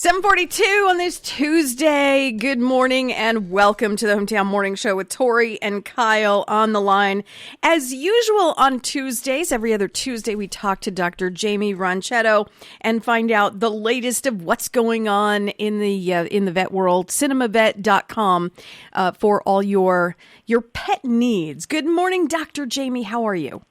7:42 on this Tuesday. Good morning and welcome to the Hometown Morning Show with Tori and Kyle on the line. As usual on Tuesdays, every other Tuesday, we talk to Dr. Jaimie Ronchetto and find out the latest of what's going on in the vet world. Cinemavet.com for all your pet needs. Good morning, Dr. Jaimie. How are you?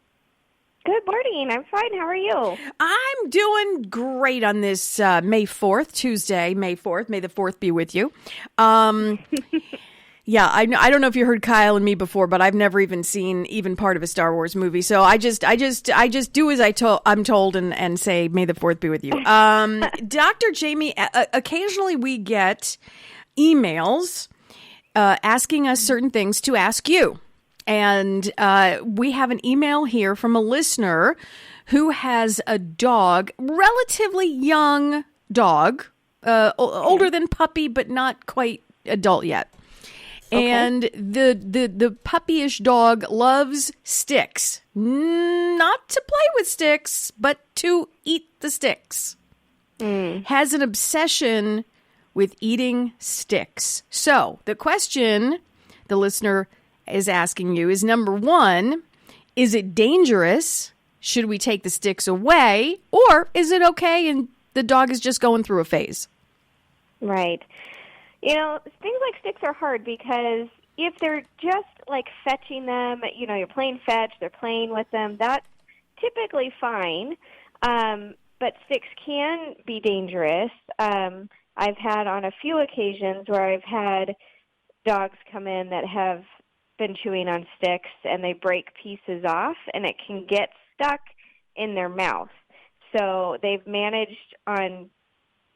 Good morning. I'm fine. How are you? I'm doing great on this May 4th, Tuesday, May 4th. May the 4th be with you. Yeah, I don't know if you heard Kyle and me before, but I've never even seen even part of a Star Wars movie. So I just do as I'm told and say, May the 4th be with you. Dr. Jaimie, occasionally we get emails asking us certain things to ask you. And we have an email here from a listener who has a dog, relatively young dog, older than puppy, but not quite adult yet. Okay. And the puppyish dog loves sticks, not to play with sticks, but to eat the sticks. Has an obsession with eating sticks. So the question the listener is asking you is, number one, is it dangerous? Should we take the sticks away? Or is it okay and the dog is just going through a phase? Right. You know, things like sticks are hard because if they're just like fetching them, you know, you're playing fetch, they're playing with them, that's typically fine. But sticks can be dangerous. I've had on a few occasions where I've had dogs come in that have been chewing on sticks and they break pieces off and it can get stuck in their mouth. So they've managed on,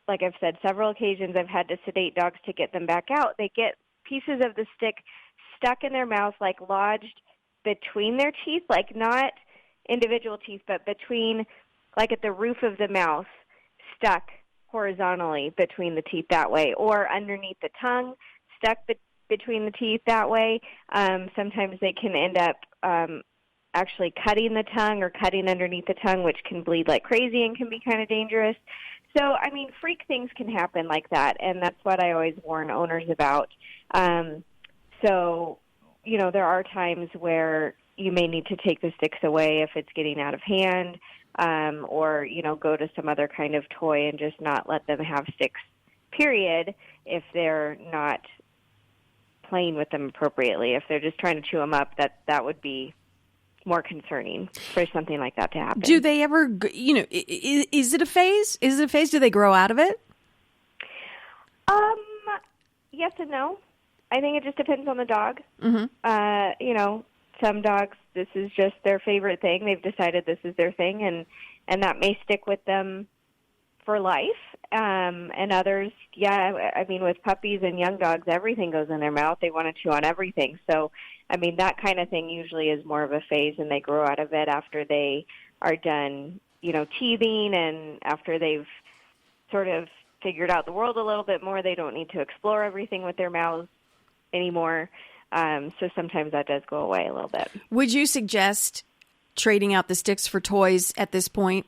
like I've said, several occasions I've had to sedate dogs to get them back out. They get pieces of the stick stuck in their mouth, like lodged between their teeth, like not individual teeth, but between, like at the roof of the mouth, stuck horizontally between the teeth that way, or underneath the tongue, stuck between the teeth that way. Sometimes they can end up actually cutting the tongue or cutting underneath the tongue, which can bleed like crazy and can be kind of dangerous. So, I mean, freak things can happen like that, and that's what I always warn owners about. So, you know, there are times where you may need to take the sticks away if it's getting out of hand, or, you know, go to some other kind of toy and just not let them have sticks, period, if they're not playing with them appropriately. If they're just trying to chew them up, that would be more concerning for something like that to happen. Do they ever, you know, is it a phase? Is it a phase? Do they grow out of it? Yes and no. I think it just depends on the dog. Mm-hmm. You know, some dogs, this is just their favorite thing. They've decided this is their thing, and that may stick with them for life. And others, yeah, I mean, with puppies and young dogs, everything goes in their mouth. They want to chew on everything. So, I mean, that kind of thing usually is more of a phase, and they grow out of it after they are done, you know, teething, and after they've sort of figured out the world a little bit more. They don't need to explore everything with their mouths anymore. So sometimes that does go away a little bit. Would you suggest trading out the sticks for toys at this point,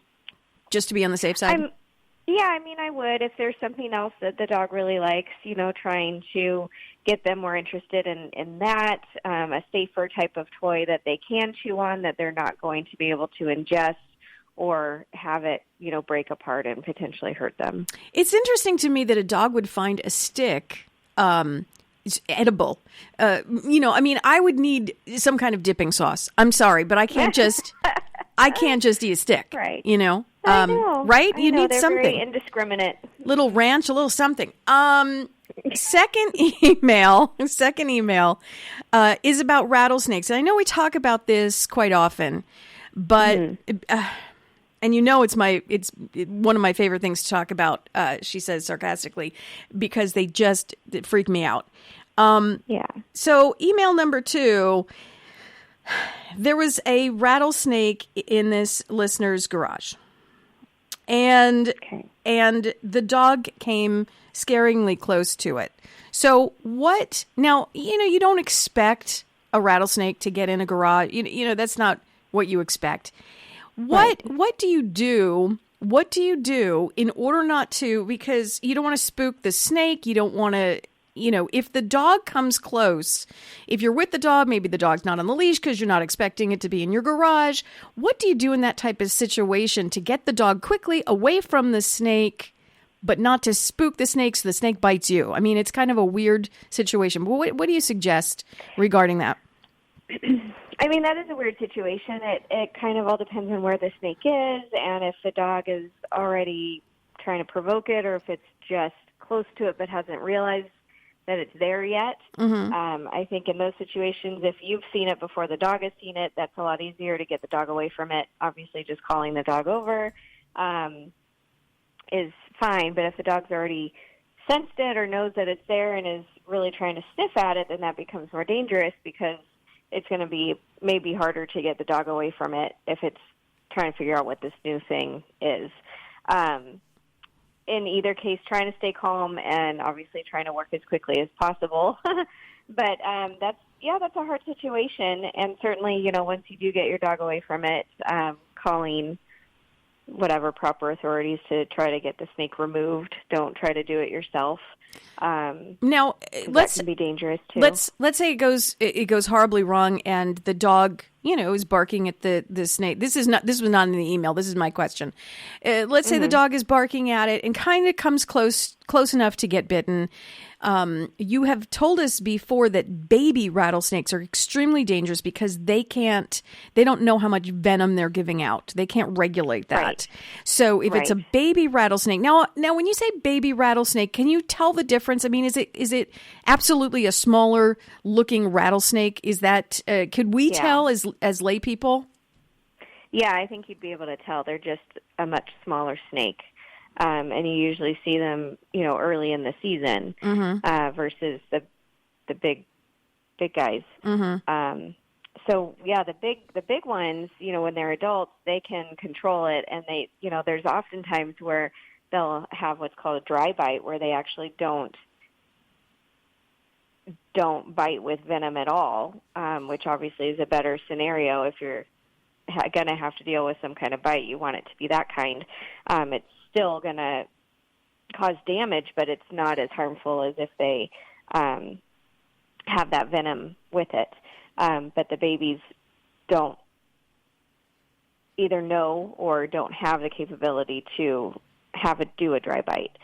just to be on the safe side? Yeah, I mean, I would if there's something else that the dog really likes, you know, trying to get them more interested in that, a safer type of toy that they can chew on, that they're not going to be able to ingest or have it, you know, break apart and potentially hurt them. It's interesting to me that a dog would find a stick edible. You know, I mean, I would need some kind of dipping sauce. I'm sorry, but I can't just eat a stick. Right. You know? I know. Right? You need they're something. Very indiscriminate. Little ranch, a little something. Second email is about rattlesnakes. And I know we talk about this quite often, but and you know it's one of my favorite things to talk about. She says sarcastically, because they freak me out. Yeah. So email number 2. There was a rattlesnake in this listener's garage. And the dog came scaringly close to it. So now, you know, you don't expect a rattlesnake to get in a garage. You know, that's not what you expect. What do you do what do you do in order not to, because you don't want to spook the snake, you don't want to, if the dog comes close, if you're with the dog, maybe the dog's not on the leash because you're not expecting it to be in your garage. What do you do in that type of situation to get the dog quickly away from the snake, but not to spook the snake so the snake bites you? I mean, it's kind of a weird situation. But what do you suggest regarding that? I mean, that is a weird situation. It kind of all depends on where the snake is and if the dog is already trying to provoke it or if it's just close to it but hasn't realized that it's there yet. Mm-hmm. I think in those situations, if you've seen it before the dog has seen it, that's a lot easier to get the dog away from it. Obviously, just calling the dog over is fine, but if the dog's already sensed it or knows that it's there and is really trying to sniff at it, then that becomes more dangerous because it's going to be maybe harder to get the dog away from it if it's trying to figure out what this new thing is. In either case, trying to stay calm and obviously trying to work as quickly as possible. But that's a hard situation. And certainly, once you do get your dog away from it, calling whatever proper authorities to try to get the snake removed. Don't try to do it yourself. Now, that can be dangerous too. Let's say it goes horribly wrong, and the dog, is barking at the snake. This was not in the email. This is my question. Let's say the dog is barking at it and kind of comes close enough to get bitten. You have told us before that baby rattlesnakes are extremely dangerous because they don't know how much venom they're giving out. They can't regulate that. Right. So if it's a baby rattlesnake, now when you say baby rattlesnake, can you tell the difference? I mean, is it absolutely a smaller looking rattlesnake? Is that could we tell as lay people? Yeah, I think you'd be able to tell. They're just a much smaller snake. And you usually see them, early in the season versus the big guys. Mm-hmm. The big ones, when they're adults, they can control it, and they, there's often times where they'll have what's called a dry bite, where they actually don't bite with venom at all, which obviously is a better scenario if you're going to have to deal with some kind of bite. You want it to be that kind. It's still going to cause damage, but it's not as harmful as if they have that venom with it. But the babies don't either know or don't have the capability to do a dry bite.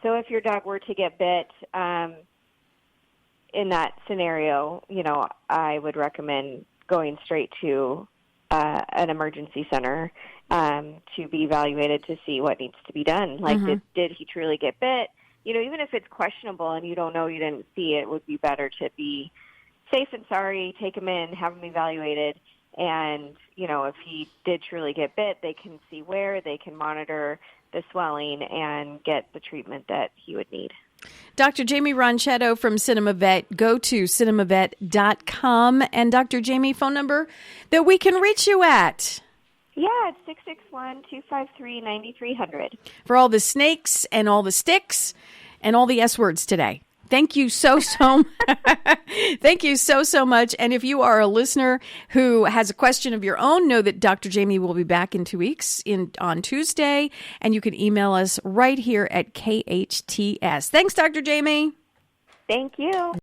So if your dog were to get bit in that scenario, I would recommend going straight to an emergency center to be evaluated to see what needs to be done. Like, did he truly get bit? Even if it's questionable and you don't know, you didn't see it, would be better to be safe and sorry, take him in, have him evaluated. And, if he did truly get bit, they can see where, they can monitor the swelling and get the treatment that he would need. Dr. Jaimie Ronchetto from Cinema Vet. Go to cinemavet.com. And Dr. Jaimie, phone number that we can reach you at. Yeah, it's 661-253-9300. For all the snakes and all the sticks and all the S words today. Thank you so Thank you so much. And if you are a listener who has a question of your own, know that Dr. Jaimie will be back in 2 weeks on Tuesday, and you can email us right here at KHTS. Thanks, Dr. Jaimie. Thank you.